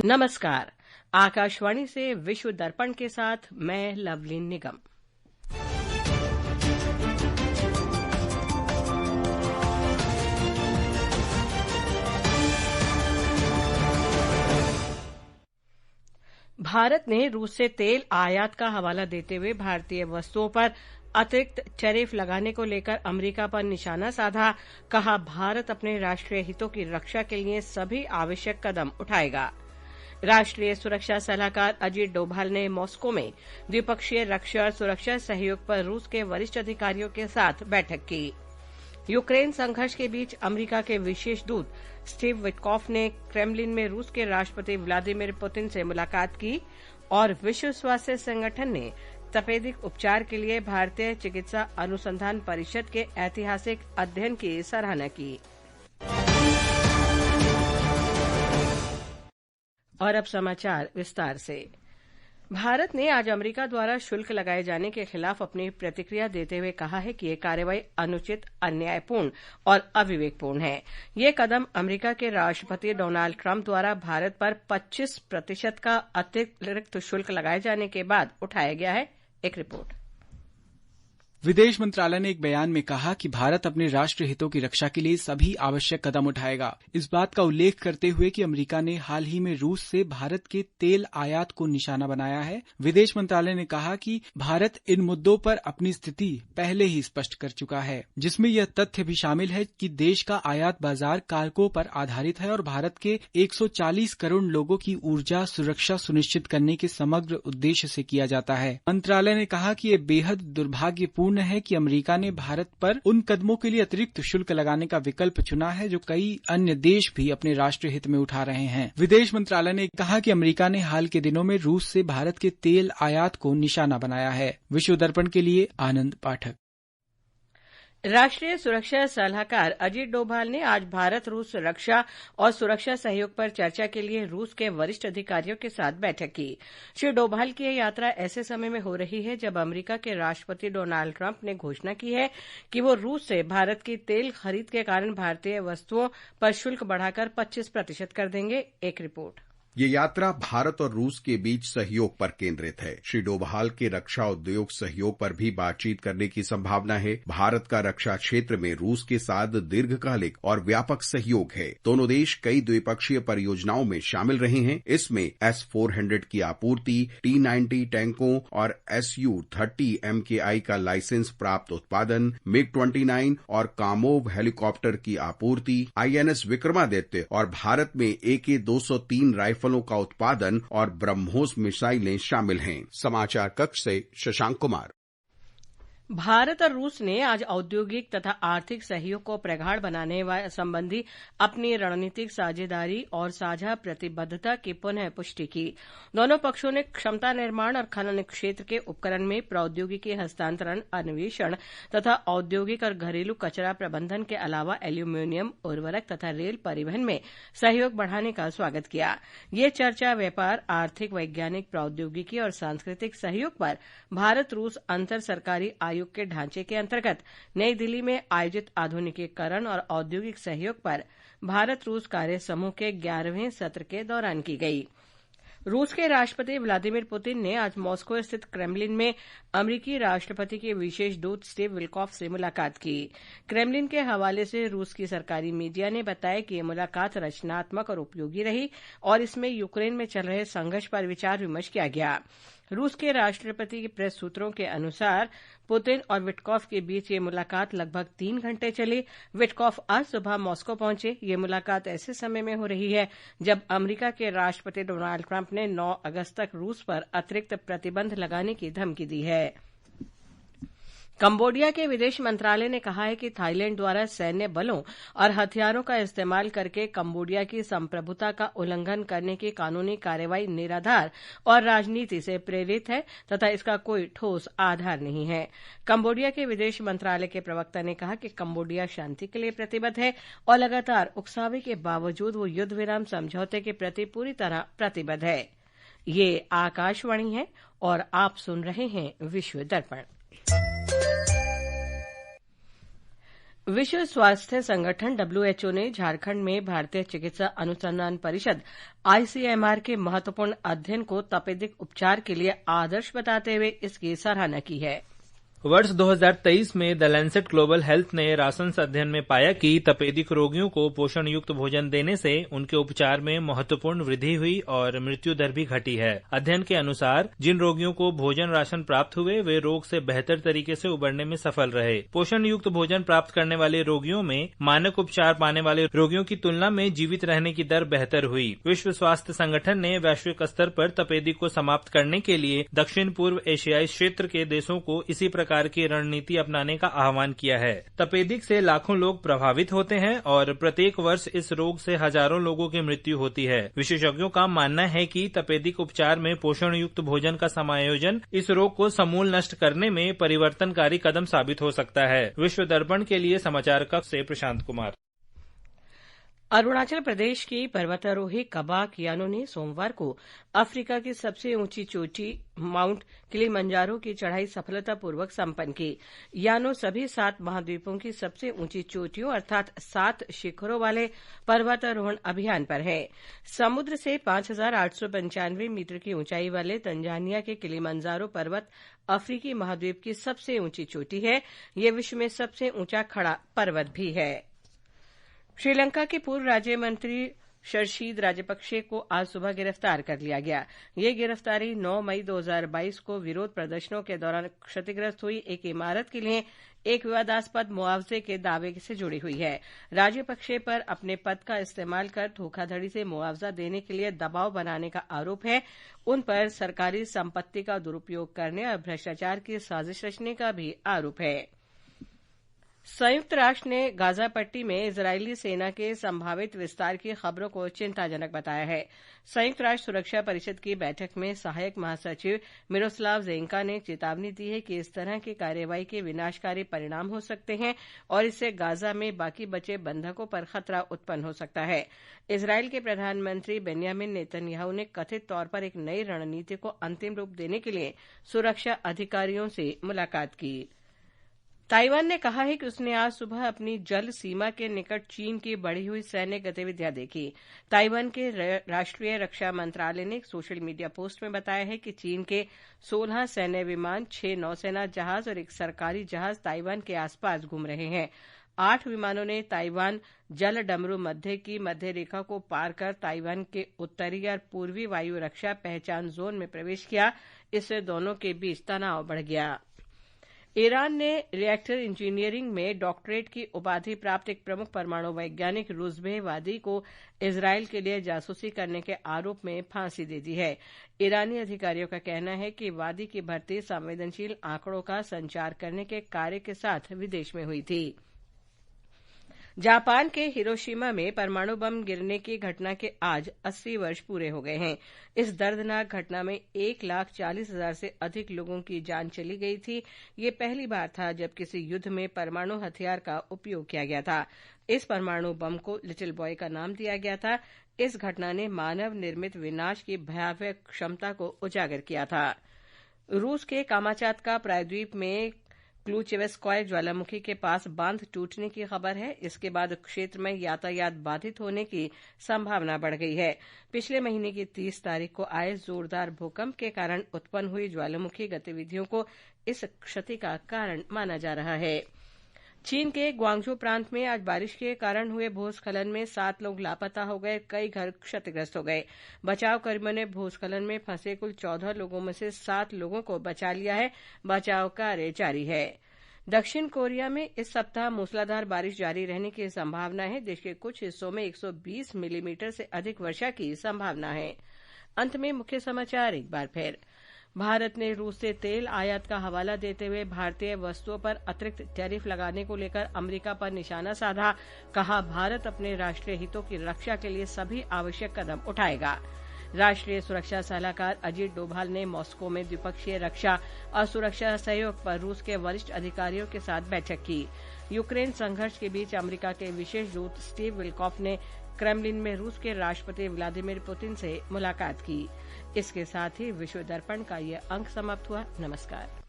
नमस्कार। आकाशवाणी से विश्व दर्पण के साथ मैं लवलीन निगम। भारत ने रूस से तेल आयात का हवाला देते हुए भारतीय वस्तुओं पर अतिरिक्त टैरिफ लगाने को लेकर अमेरिका पर निशाना साधा। कहा, भारत अपने राष्ट्रीय हितों की रक्षा के लिए सभी आवश्यक कदम उठाएगा। राष्ट्रीय सुरक्षा सलाहकार अजीत डोभाल ने मॉस्को में द्विपक्षीय रक्षा और सुरक्षा सहयोग पर रूस के वरिष्ठ अधिकारियों के साथ बैठक की। यूक्रेन संघर्ष के बीच अमेरिका के विशेष दूत स्टीव विटकॉफ ने क्रेमलिन में रूस के राष्ट्रपति व्लादिमीर पुतिन से मुलाकात की और विश्व स्वास्थ्य संगठन ने तपेदिक उपचार के लिए भारतीय चिकित्सा अनुसंधान परिषद के ऐतिहासिक अध्ययन की सराहना की। और अब समाचार विस्तार से। भारत ने आज अमेरिका द्वारा शुल्क लगाए जाने के खिलाफ अपनी प्रतिक्रिया देते हुए कहा है कि यह कार्रवाई अनुचित, अन्यायपूर्ण और अविवेकपूर्ण है। यह कदम अमेरिका के राष्ट्रपति डोनाल्ड ट्रंप द्वारा भारत पर 25% का अतिरिक्त शुल्क लगाए जाने के बाद उठाया गया है। एक रिपोर्ट। विदेश मंत्रालय ने एक बयान में कहा कि भारत अपने राष्ट्रीय हितों की रक्षा के लिए सभी आवश्यक कदम उठाएगा। इस बात का उल्लेख करते हुए कि अमेरिका ने हाल ही में रूस से भारत के तेल आयात को निशाना बनाया है, विदेश मंत्रालय ने कहा कि भारत इन मुद्दों पर अपनी स्थिति पहले ही स्पष्ट कर चुका है, जिसमें यह तथ्य भी शामिल है कि देश का आयात बाजार कारकों पर आधारित है और भारत के 140 करोड़ लोगों की ऊर्जा सुरक्षा सुनिश्चित करने के समग्र उद्देश्य से किया जाता है। मंत्रालय ने कहा कि यह बेहद दुर्भाग्यपूर्ण है कि अमेरिका ने भारत पर उन कदमों के लिए अतिरिक्त शुल्क लगाने का विकल्प चुना है जो कई अन्य देश भी अपने राष्ट्रीय हित में उठा रहे हैं। विदेश मंत्रालय ने कहा कि अमेरिका ने हाल के दिनों में रूस से भारत के तेल आयात को निशाना बनाया है। विश्व दर्पण के लिए आनंद पाठक। राष्ट्रीय सुरक्षा सलाहकार अजीत डोभाल ने आज भारत रूस रक्षा और सुरक्षा सहयोग पर चर्चा के लिए रूस के वरिष्ठ अधिकारियों के साथ बैठक की। श्री डोभाल की यह यात्रा ऐसे समय में हो रही है जब अमेरिका के राष्ट्रपति डोनाल्ड ट्रंप ने घोषणा की है कि वो रूस से भारत की तेल खरीद के कारण भारतीय वस्तुओं पर शुल्क बढ़ाकर 25% कर देंगे। एक रिपोर्ट। ये यात्रा भारत और रूस के बीच सहयोग पर केंद्रित है। श्री डोभाल के रक्षा उद्योग सहयोग पर भी बातचीत करने की संभावना है। भारत का रक्षा क्षेत्र में रूस के साथ दीर्घकालिक और व्यापक सहयोग है। दोनों देश कई द्विपक्षीय परियोजनाओं में शामिल रहे हैं। इसमें S-400 की आपूर्ति, T-90 टैंकों और Su-30 MKI का लाइसेंस प्राप्त उत्पादन, MiG-29 और कामोव हेलीकॉप्टर की आपूर्ति, INS विक्रमादित्य और भारत में AK-203 राइफलों का उत्पादन और ब्रह्मोस मिसाइलें शामिल हैं। समाचार कक्ष से शशांक कुमार। भारत और रूस ने आज औद्योगिक तथा आर्थिक सहयोग को प्रगाढ़ बनाने संबंधी अपनी रणनीतिक साझेदारी और साझा प्रतिबद्धता की पुनः पुष्टि की। दोनों पक्षों ने क्षमता निर्माण और खनन क्षेत्र के उपकरण में प्रौद्योगिकी हस्तांतरण, अन्वेषण तथा औद्योगिक और घरेलू कचरा प्रबंधन के अलावा एल्यूमीनियम, उर्वरक तथा रेल परिवहन में सहयोग बढ़ाने का स्वागत किया। ये चर्चा व्यापार, आर्थिक, वैज्ञानिक, प्रौद्योगिकी और सांस्कृतिक सहयोग पर भारत रूस अंतर सरकारी आयोग के ढांचे के अंतर्गत नई दिल्ली में आयोजित आधुनिकीकरण और औद्योगिक सहयोग पर भारत रूस कार्य समूह के 11वें सत्र के दौरान की गई। रूस के राष्ट्रपति व्लादिमीर पुतिन ने आज मॉस्को स्थित क्रेमलिन में अमेरिकी राष्ट्रपति के विशेष दूत स्टीव विटकॉफ से मुलाकात की। क्रेमलिन के हवाले से रूस की सरकारी मीडिया ने बताया कि यह मुलाकात रचनात्मक और उपयोगी रही और इसमें यूक्रेन में चल रहे संघर्ष पर विचार विमर्श किया गया। रूस के राष्ट्रपति के प्रेस सूत्रों के अनुसार पुतिन और विटकॉफ के बीच ये मुलाकात लगभग 3 घंटे चली। विटकॉफ आज सुबह मॉस्को पहुंचे। ये मुलाकात ऐसे समय में हो रही है जब अमेरिका के राष्ट्रपति डोनाल्ड ट्रंप ने 9 अगस्त तक रूस पर अतिरिक्त प्रतिबंध लगाने की धमकी दी है। कंबोडिया के विदेश मंत्रालय ने कहा है कि थाईलैंड द्वारा सैन्य बलों और हथियारों का इस्तेमाल करके कंबोडिया की संप्रभुता का उल्लंघन करने की कानूनी कार्रवाई निराधार और राजनीति से प्रेरित है तथा इसका कोई ठोस आधार नहीं है। कंबोडिया के विदेश मंत्रालय के प्रवक्ता ने कहा कि कंबोडिया शांति के लिए प्रतिबद्ध है और लगातार उकसावे के बावजूद वो युद्ध विराम समझौते के प्रति पूरी तरह प्रतिबद्ध है। ये आकाशवाणी है और आप सुन रहे हैं विश्व दर्पण। विश्व स्वास्थ्य संगठन WHO ने झारखंड में भारतीय चिकित्सा अनुसंधान परिषद ICMR के महत्वपूर्ण अध्ययन को तपेदिक उपचार के लिए आदर्श बताते हुए इसकी सराहना की है। वर्ष 2023 में द लैंसेट ग्लोबल हेल्थ ने रासंस अध्ययन में पाया कि तपेदिक रोगियों को पोषण युक्त भोजन देने से उनके उपचार में महत्वपूर्ण वृद्धि हुई और मृत्यु दर भी घटी है। अध्ययन के अनुसार जिन रोगियों को भोजन राशन प्राप्त हुए वे रोग से बेहतर तरीके से उबरने में सफल रहे। पोषण युक्त भोजन प्राप्त करने वाले रोगियों में मानक उपचार पाने वाले रोगियों की तुलना में जीवित रहने की दर बेहतर हुई। विश्व स्वास्थ्य संगठन ने वैश्विक स्तर पर तपेदिक को समाप्त करने के लिए दक्षिण पूर्व एशियाई क्षेत्र के देशों को इसी प्रकार की रणनीति अपनाने का आह्वान किया है। तपेदिक से लाखों लोग प्रभावित होते हैं और प्रत्येक वर्ष इस रोग से हजारों लोगों की मृत्यु होती है। विशेषज्ञों का मानना है कि तपेदिक उपचार में पोषण युक्त भोजन का समायोजन इस रोग को समूल नष्ट करने में परिवर्तनकारी कदम साबित हो सकता है। विश्व दर्पण के लिए समाचार कक्ष से प्रशांत कुमार। अरुणाचल प्रदेश की पर्वतारोही कबा कियानो ने सोमवार को अफ्रीका की सबसे ऊंची चोटी माउंट किलिमंजारो की चढ़ाई सफलतापूर्वक संपन्न की। यानो सभी 7 महाद्वीपों की सबसे ऊंची चोटियों अर्थात 7 शिखरों वाले पर्वतारोहण अभियान पर है। समुद्र से 5,895 मीटर की ऊंचाई वाले तंजानिया के किलिमंजारो पर्वत अफ्रीकी महाद्वीप की सबसे ऊंची चोटी है। यह विश्व में सबसे ऊंचा खड़ा पर्वत भी है। श्रीलंका के पूर्व राज्य मंत्री शरशीद राजपक्षे को आज सुबह गिरफ्तार कर लिया गया। ये गिरफ्तारी 9 मई 2022 को विरोध प्रदर्शनों के दौरान क्षतिग्रस्त हुई एक इमारत के लिए एक विवादास्पद मुआवजे के दावे से जुड़ी हुई है। राजपक्षे पर अपने पद का इस्तेमाल कर धोखाधड़ी से मुआवजा देने के लिए दबाव बनाने का आरोप है। उन पर सरकारी संपत्ति का दुरुपयोग करने और भ्रष्टाचार की साजिश रचने का भी आरोप है। संयुक्त राष्ट्र ने गाजा पट्टी में इजरायली सेना के संभावित विस्तार की खबरों को चिंताजनक बताया है। संयुक्त राष्ट्र सुरक्षा परिषद की बैठक में सहायक महासचिव मिरोस्लाव ज़ेंका ने चेतावनी दी है कि इस तरह की कार्रवाई के विनाशकारी परिणाम हो सकते हैं और इससे गाजा में बाकी बचे बंधकों पर खतरा उत्पन्न हो सकता है। इजरायल के प्रधानमंत्री बेन्यामिन नेतन्याहू ने कथित तौर पर एक नई रणनीति को अंतिम रूप देने के लिए सुरक्षा अधिकारियों से मुलाकात की। ताइवान ने कहा है कि उसने आज सुबह अपनी जल सीमा के निकट चीन की बढ़ी हुई सैन्य गतिविधियां देखी। ताइवान के राष्ट्रीय रक्षा मंत्रालय ने एक सोशल मीडिया पोस्ट में बताया है कि चीन के 16 सैन्य विमान, 6 नौसेना जहाज और एक सरकारी जहाज ताइवान के आसपास घूम रहे हैं। 8 विमानों ने ताइवान जल डमरू मध्य की मध्य रेखा को पार कर ताइवान के उत्तरी और पूर्वी वायु रक्षा पहचान जोन में प्रवेश किया। इससे दोनों के बीच तनाव बढ़ गया। ईरान ने रिएक्टर इंजीनियरिंग में डॉक्टरेट की उपाधि प्राप्त एक प्रमुख परमाणु वैज्ञानिक रुज़बेह वादी को इजरायल के लिए जासूसी करने के आरोप में फांसी दे दी है। ईरानी अधिकारियों का कहना है कि वादी की भर्ती संवेदनशील आंकड़ों का संचार करने के कार्य के साथ विदेश में हुई थी। जापान के हिरोशिमा में परमाणु बम गिरने की घटना के आज 80 वर्ष पूरे हो गए हैं। इस दर्दनाक घटना में 1,40,000 से अधिक लोगों की जान चली गई थी। ये पहली बार था जब किसी युद्ध में परमाणु हथियार का उपयोग किया गया था। इस परमाणु बम को लिटिल बॉय का नाम दिया गया था। इस घटना ने मानव निर्मित विनाश की भयावह क्षमता को उजागर किया था। रूस के कामाचात्का प्रायद्वीप में क्लूचेवेस्कॉय ज्वालामुखी के पास बांध टूटने की खबर है। इसके बाद क्षेत्र में यातायात बाधित होने की संभावना बढ़ गई है। पिछले महीने की 30 तारीख को आए जोरदार भूकंप के कारण उत्पन्न हुई ज्वालामुखी गतिविधियों को इस क्षति का कारण माना जा रहा है। चीन के ग्वांगझू प्रांत में आज बारिश के कारण हुए भूस्खलन में 7 लोग लापता हो गए। कई घर क्षतिग्रस्त हो गए। बचाव कर्मियों ने भूस्खलन में फंसे कुल 14 लोगों में से 7 लोगों को बचा लिया है। बचाव कार्य जारी है। दक्षिण कोरिया में इस सप्ताह मूसलाधार बारिश जारी रहने की संभावना है। देश के कुछ हिस्सों में 120 मिलीमीटर से अधिक वर्षा की संभावना है। अंत में मुख्य समाचार एक बार फिर। भारत ने रूस से तेल आयात का हवाला देते हुए भारतीय वस्तुओं पर अतिरिक्त टैरिफ लगाने को लेकर अमेरिका पर निशाना साधा। कहा, भारत अपने राष्ट्रीय हितों की रक्षा के लिए सभी आवश्यक कदम उठाएगा। राष्ट्रीय सुरक्षा सलाहकार अजीत डोभाल ने मॉस्को में द्विपक्षीय रक्षा और सुरक्षा सहयोग पर रूस के वरिष्ठ अधिकारियों के साथ बैठक की। यूक्रेन संघर्ष के बीच अमेरिका के विशेष दूत स्टीव विल्कॉफ ने क्रेमलिन में रूस के राष्ट्रपति व्लादिमीर पुतिन से मुलाकात की। इसके साथ ही विश्व दर्पण का ये अंक समाप्त हुआ। नमस्कार।